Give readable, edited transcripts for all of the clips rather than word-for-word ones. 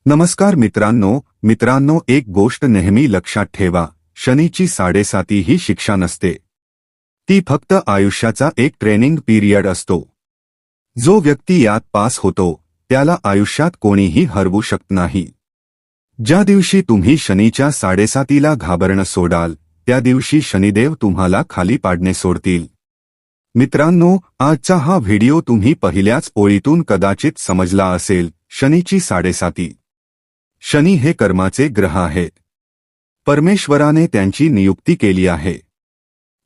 नमस्कार मित्रांनो, एक गोष्ट नेहमी लक्षात ठेवा. शनीची 7.5 ही शिक्षा नसते. ती फक्त आयुष्याचा एक ट्रेनिंग पिरियड असतो. जो व्यक्ती यात पास होतो त्याला आयुष्यात कोणीही हरवू शकत नाही. ज्या दिवशी तुम्ही शनीच्या 7.5ला घाबरणं सोडाल त्या दिवशी शनिदेव तुम्हाला खाली पाडणे सोडतील. मित्रांनो, आजचा हा व्हिडिओ तुम्ही पहिल्याच ओळीतून कदाचित समजला असेल. शनीची 7.5. शनी हे कर्माचे ग्रह आहेत. परमेश्वराने त्यांची नियुक्ती केली आहे.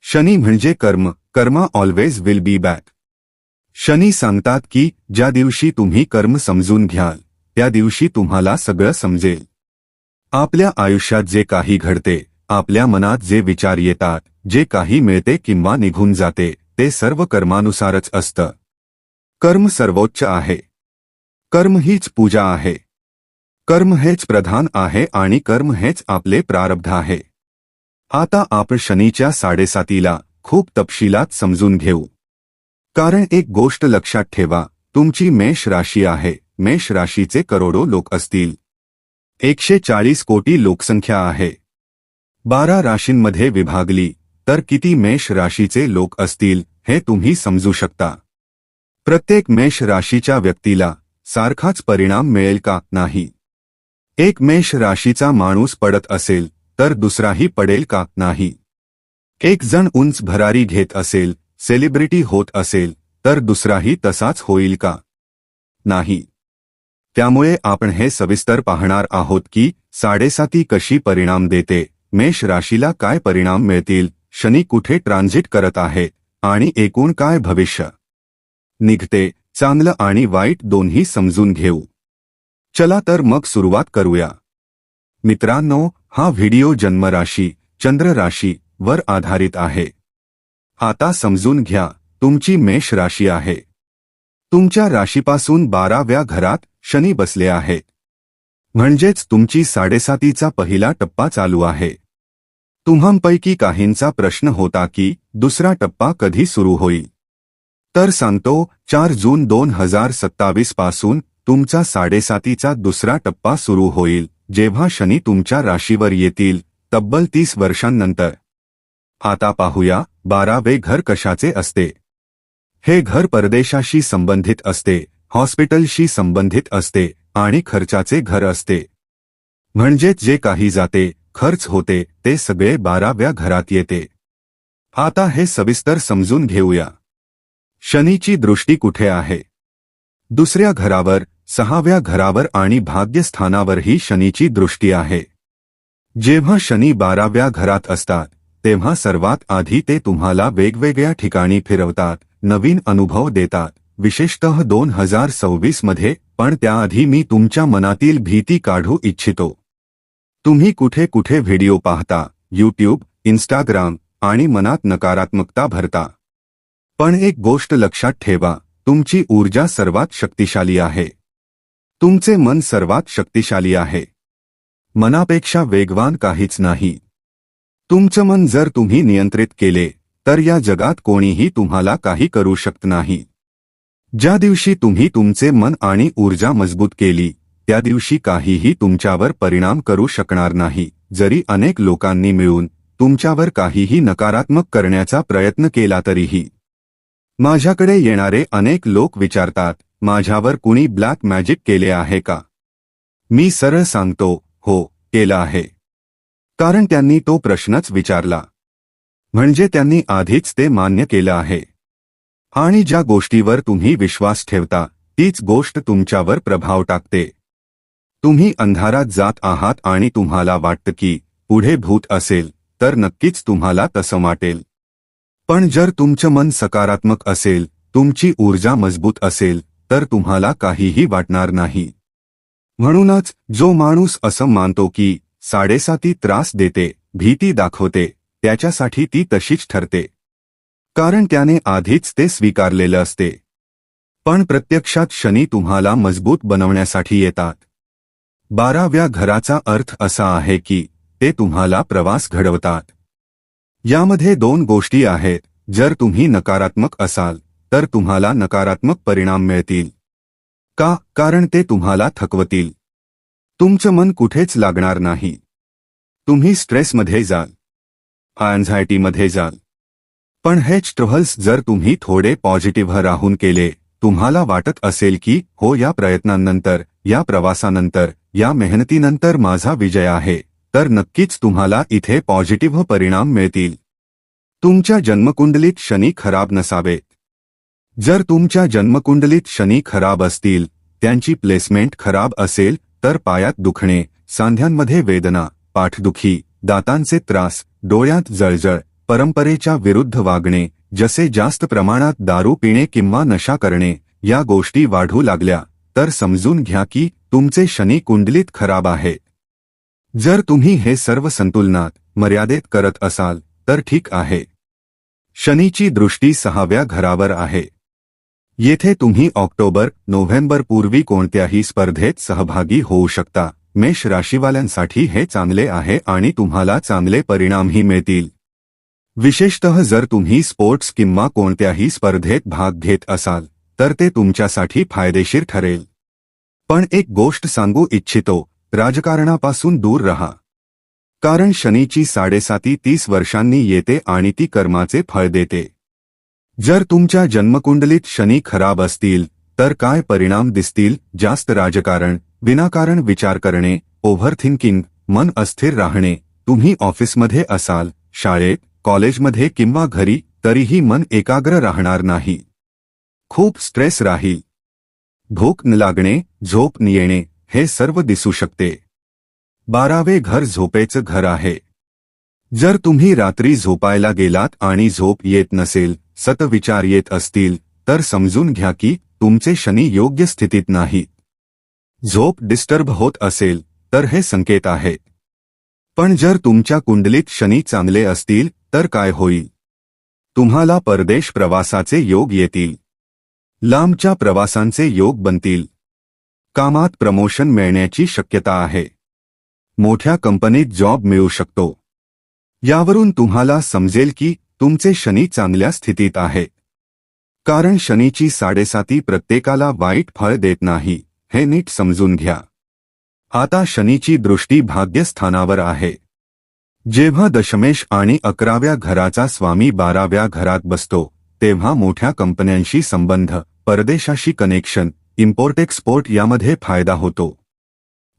शनी म्हणजे कर्म always will be back. Shani सांगतात की ज्या दिवशी तुम्ही कर्म समजून घ्याल त्या दिवशी तुम्हाला सगळं समजेल. आपल्या आयुष्यात जे काही घडते, आपल्या मनात जे विचार येतात, जे काही मिळते किंवा निघून जाते, ते सर्व कर्मानुसारच असतं. कर्म सर्वोच्च आहे. कर्म हीच पूजा आहे. कर्म हेच प्रधान आहे आणि कर्म हेच आपले प्रारब्ध आहे. आता आपण शनीच्या 7.5ला खूप तपशिलात समजून घेऊ. कारण एक गोष्ट लक्षात ठेवा, तुमची मेष राशी आहे. मेष राशीचे करोडो लोक असतील. 140 कोटी लोकसंख्या आहे. 12 राशींमध्ये विभागली तर किती मेष राशीचे लोक असतील हे तुम्ही समजू शकता. प्रत्येक मेष राशीच्या व्यक्तीला सारखाच परिणाम मिळेल का? नाही. एक मेष राशीचा माणूस पडत असेल तर दुसराही पडेल का? नाही. एक जण उंच भरारी घेत असेल, सेलिब्रिटी होत असेल तर दुसराही तसाच होईल का? नाही. त्यामुळे आपण हे सविस्तर पाहणार आहोत की 7.5 कशी परिणाम देते, मेष राशीला काय परिणाम मिळतील, शनी कुठे ट्रान्झिट करत आहे आणि एकूण काय भविष्य निघते. चांगलं आणि वाईट दोन्ही समजून घेऊ. चला तर मग सुरुवात करूया. मित्रांनो, हा व्हिडिओ जन्मराशी, चंद्र राशी वर आधारित आहे. आता समजून घ्या, तुमची मेष राशी आहे. तुमच्या राशीपासून 12व्या घरात शनी बसले आहेत. म्हणजेच तुमची 7.5चा पहिला टप्पा चालू आहे. तुम्हांपैकी काहींचा प्रश्न होता की दुसरा टप्पा कधी सुरू होईल. तर सांगतो, 4 जून 2027 पासून तुमचा 7.5चा दुसरा टप्पा सुरू होईल, जेव्हा शनी तुमच्या राशीवर येतील, तब्बल 30 वर्षांनंतर. आता पाहूया 12वे घर कशाचे असते. हे घर परदेशाशी संबंधित असते, हॉस्पिटलशी संबंधित असते आणि खर्चाचे घर असते. म्हणजेच जे काही जाते, खर्च होते, ते सगळे 12व्या घरात येते. आता हे सविस्तर समजून घेऊया. शनीची दृष्टी कुठे आहे? दुसऱ्या घरावर, 6व्या घरावर आणि भाग्यस्थानावरही शनीची दृष्टी आहे. जेव्हा शनी 12व्या घरात असतात तेव्हा सर्वात आधी ते तुम्हाला वेगवेगळ्या ठिकाणी फिरवतात, नवीन अनुभव देतात, विशेषतः 2026 मध्ये. पण त्याआधी मी तुमच्या मनातील भीती काढू इच्छितो. तुम्ही कुठे कुठे व्हिडिओ पाहता, YouTube, Instagram आणि मनात नकारात्मकता भरता. पण एक गोष्ट लक्षात ठेवा, तुमची ऊर्जा सर्वात शक्तिशाली आहे. तुमचे मन सर्वात शक्तिशाली आहे. मनापेक्षा वेगवान काहीच नाही. तुमचं मन जर तुम्ही नियंत्रित केले तर या जगात कोणीही तुम्हाला काही करू शकत नाही. ज्या दिवशी तुम्ही तुमचे मन आणि ऊर्जा मजबूत केली त्या दिवशी काहीही तुमच्यावर परिणाम करू शकणार नाही. जरी अनेक लोकांनी मिळून तुमच्यावर काहीही नकारात्मक करण्याचा प्रयत्न केला तरीही. माझ्याकडे येणारे अनेक लोक विचारतात, माझ्यावर कुणी ब्लॅक मॅजिक केले आहे का? मी सरळ सांगतो, हो, केलं आहे. कारण त्यांनी तो प्रश्नच विचारला. म्हणजे त्यांनी आधीच ते मान्य केलं आहे. आणि ज्या गोष्टीवर तुम्ही विश्वास ठेवता तीच गोष्ट तुमच्यावर प्रभाव टाकते. तुम्ही अंधारात जात आहात आणि तुम्हाला वाटतं की पुढे भूत असेल तर नक्कीच तुम्हाला तसं वाटेल. पण जर तुमचं मन सकारात्मक असेल, तुमची ऊर्जा मजबूत असेल तर तुम्हाला काहीही वाटणार नाही. म्हणूनच जो माणूस असं मानतो की 7.5 त्रास देते, भीती दाखवते, त्याच्यासाठी ती तशीच ठरते. कारण त्याने आधीच ते स्वीकारलेलं असते. पण प्रत्यक्षात शनी तुम्हाला मजबूत बनवण्यासाठी येतात. 12व्या घराचा अर्थ असा आहे की ते तुम्हाला प्रवास घडवतात. यामध्ये 2 गोष्टी आहेत. जर तुम्ही नकारात्मक असाल तर तुम्हाला नकारात्मक परिणाम मिळतील. का? कारण ते तुम्हाला थकवतील. तुमचं मन कुठेच लागणार नाही. तुम्ही स्ट्रेसमध्ये जाल, अँझायटीमध्ये जाल. पण हे स्ट्रगल्स जर तुम्ही थोडे पॉझिटिव्ह राहून केले, तुम्हाला वाटत असेल की हो, या प्रयत्नांनंतर, या प्रवासानंतर, या मेहनतीनंतर माझा विजय आहे, तर नक्कीच तुम्हाला इथे पॉझिटिव्ह परिणाम मिळतील. तुमच्या जन्मकुंडलीत शनी खराब नसावेत. जर तुमच्या जन्मकुंडलीत शनी खराब असतील, त्यांची प्लेसमेंट खराब असेल, तर पायात दुखणे, सांध्यांमध्ये वेदना, पाठदुखी, दातांचे त्रास, डोळ्यात जळजळ, परंपरेच्या विरुद्ध वागणे, जसे जास्त प्रमाणात दारू पिणे किंवा नशा करणे, या गोष्टी वाढू लागल्या, तर समजून घ्या की तुमचे शनी कुंडलीत खराब आहे. जर तुम्ही हे सर्व संतुलनात, मर्यादेत करत असाल, तर ठीक आहे. शनीची दृष्टी 6व्या घरावर आहे. येथे तुम्ही ऑक्टोबर, नोव्हेंबर पूर्वी कोणत्याही स्पर्धेत सहभागी होऊ शकता. मेष राशीवाल्यांसाठी हे चांगले आहे आणि तुम्हाला चांगले परिणामही मिळतील. विशेषतः जर तुम्ही स्पोर्ट्स किंवा कोणत्याही स्पर्धेत भाग घेत असाल, तर ते तुमच्यासाठी फायदेशीर ठरेल. पण एक गोष्ट सांगू इच्छितो, राजकारणापासून दूर रहा. कारण शनीची 7.5 30 वर्षांनी येते आणि ती कर्माचे फळ देते. जर तुमच्या जन्मकुंडलीत शनी खराब असतील, तर काय परिणाम दिसतील? जास्त राजकारण, विनाकारण विचार करणे, ओव्हरथिंकिंग, मन अस्थिर राहणे. तुम्ही ऑफिसमध्ये असाल, शाळेत, कॉलेजमध्ये किंवा घरी, तरीही मन एकाग्र राहणार नाही. खूप स्ट्रेस राहील. भूक न लागणे, झोप न येणे, हे सर्व दिसू शकते. 12वे घर झोपेचं घर आहे. जर तुम्ही रात्री झोपायला गेलात आणि झोप येत नसेल, सतत विचार येत असतील, तर समजून घ्या की तुमचे शनी योग्य स्थितीत नाहीत. झोप डिस्टर्ब होत असेल, तर हे संकेत आहेत. पण जर तुमच्या कुंडलीत शनी चांगले असतील, तर काय होईल? तुम्हाला परदेश प्रवासाचे योग येतील. लांबच्या प्रवासांचे योग बनतील. कामात प्रमोशन मिळण्याची शक्यता आहे. मोठ्या कंपनीत जॉब मिळू शकतो. यावरून तुम्हाला समजेल की तुमचे शनी चांगल्या स्थितीत आहे. कारण शनीची 7.5 प्रत्येकाला वाईट फळ देत नाही, हे नीट समजून घ्या. आता शनीची दृष्टी भाग्यस्थानावर आहे. जेव्हा दशमेश आणि 11व्या घराचा स्वामी 12व्या घरात बसतो, तेव्हा मोठ्या कंपन्यांशी संबंध, परदेशाशी कनेक्शन, इम्पोर्ट एक्सपोर्ट यामध्ये फायदा होतो.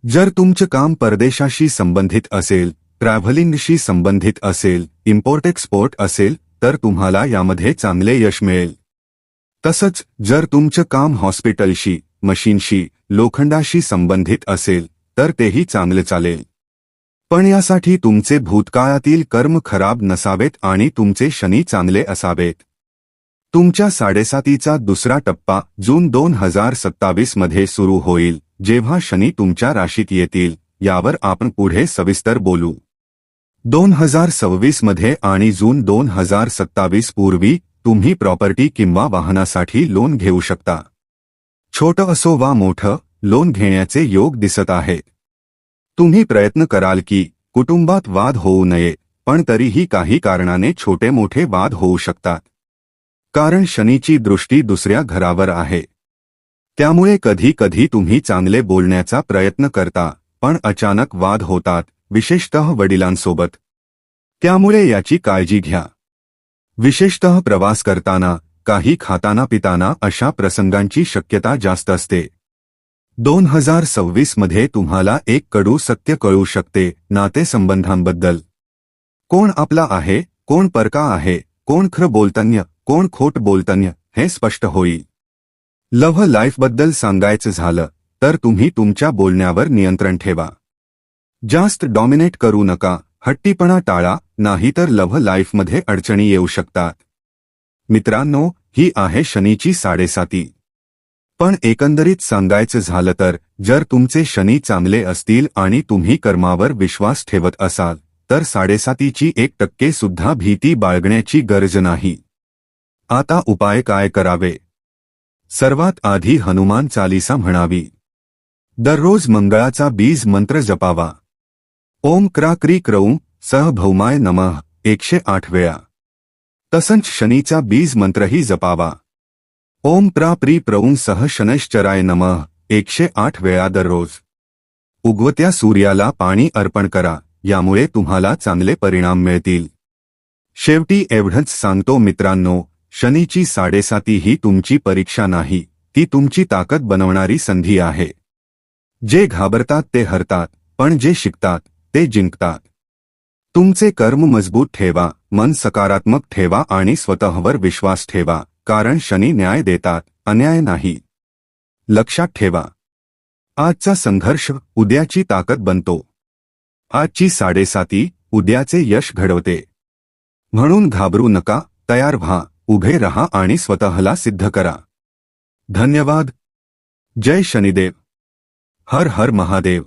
जर तुमचं काम परदेशाशी संबंधित असेल, ट्रॅव्हलिंगशी संबंधित असेल, इम्पोर्ट एक्सपोर्ट असेल, तर तुम्हाला यामध्ये चांगले यश मिळेल. तसंच जर तुमचं काम हॉस्पिटलशी, मशीनशी, लोखंडाशी संबंधित असेल, तर तेही चांगले चालेल. पण यासाठी तुमचे भूतकाळातील कर्म खराब नसावेत आणि तुमचे शनी चांगले असावेत. तुमच्या 7.5चा दुसरा टप्पा जून 2027 मध्ये सुरू होईल, जेव्हा शनी तुमच्या राशीत येतील. यावर आपण पुढे सविस्तर बोलू. 2026 मध्ये आणि जून 2027 पूर्वी तुम्ही प्रॉपर्टी किंवा वाहनासाठी लोन घेऊ शकता. छोटं असो वा मोठं, लोन घेण्याचे योग दिसत आहेत. तुम्ही प्रयत्न कराल की कुटुंबात वाद होऊ नये, पण तरीही काही कारणाने छोटे मोठे वाद होऊ शकतात. कारण शनीची दृष्टी दुसऱ्या घरावर आहे. त्यामुळे कधी कधी तुम्ही चांगले बोलण्याचा प्रयत्न करता, पण अचानक वाद होतात, विशेषतः वडिलांसोबत. त्यामुळे याची काळजी घ्या. विशेषतः प्रवास करताना, काही खाताना पिताना अशा प्रसंगांची शक्यता जास्त असते. 2026 मध्ये तुम्हाला एक कडू सत्य कळू शकते नातेसंबंधांबद्दल. कोण आपला आहे, कोण परका आहे, कोण खरं बोलतन्य, कोण खोट बोलतन्य, हे स्पष्ट होईल. लव्ह लाईफबद्दल सांगायचं झालं, तर तुम्ही तुमच्या बोलण्यावर नियंत्रण ठेवा. जास्त डॉमिनेट करू नका, हट्टीपणा टाळा, नाहीतर लव्ह लाईफमध्ये अडचणी येऊ शकतात. मित्रांनो, ही आहे शनीची 7.5. पण एकंदरीत सांगायचं झालं तर, जर तुमचे शनी चांगले असतील आणि तुम्ही कर्मावर विश्वास ठेवत असाल, तर 7.5ची 1% सुद्धा भीती बाळगण्याची गरज नाही. आता उपाय काय करावे? सर्वात आधी हनुमान चालीसा म्हणावी. दररोज मंगळाचा बीज मंत्र जपावा. ओम क्रा क्री क्रौं सह भौमाय नमः 108 वेळा. तसंच शनीचा बीज मंत्रही जपावा. ओम प्रा प्री प्रौं सह शनैश्चराय नमः 108 वेळा दररोज. उगवत्या सूर्याला पाणी अर्पण करा, यामुळे तुम्हाला चांगले परिणाम मिळतील. शेवटी एवढंच सांगतो मित्रांनो, शनीची 7.5 ही तुमची परीक्षा नाही, ती तुमची ताकद बनवणारी संधी आहे. जे घाबरतात ते हरतात, पण जे शिकतात ते जिंकतात. तुमचे कर्म मजबूत ठेवा, मन सकारात्मक ठेवा आणि स्वतःवर विश्वास ठेवा, कारण शनी न्याय देतात, अन्याय नाही. लक्षात ठेवा, आजचा संघर्ष उद्याची ताकद बनतो. आजची 7.5 उद्याचे यश घडवते. म्हणून घाबरू नका, तयार व्हा, उभे रहा आणि स्वतःला सिद्ध करा. धन्यवाद. जय शनिदेव. हर हर महादेव.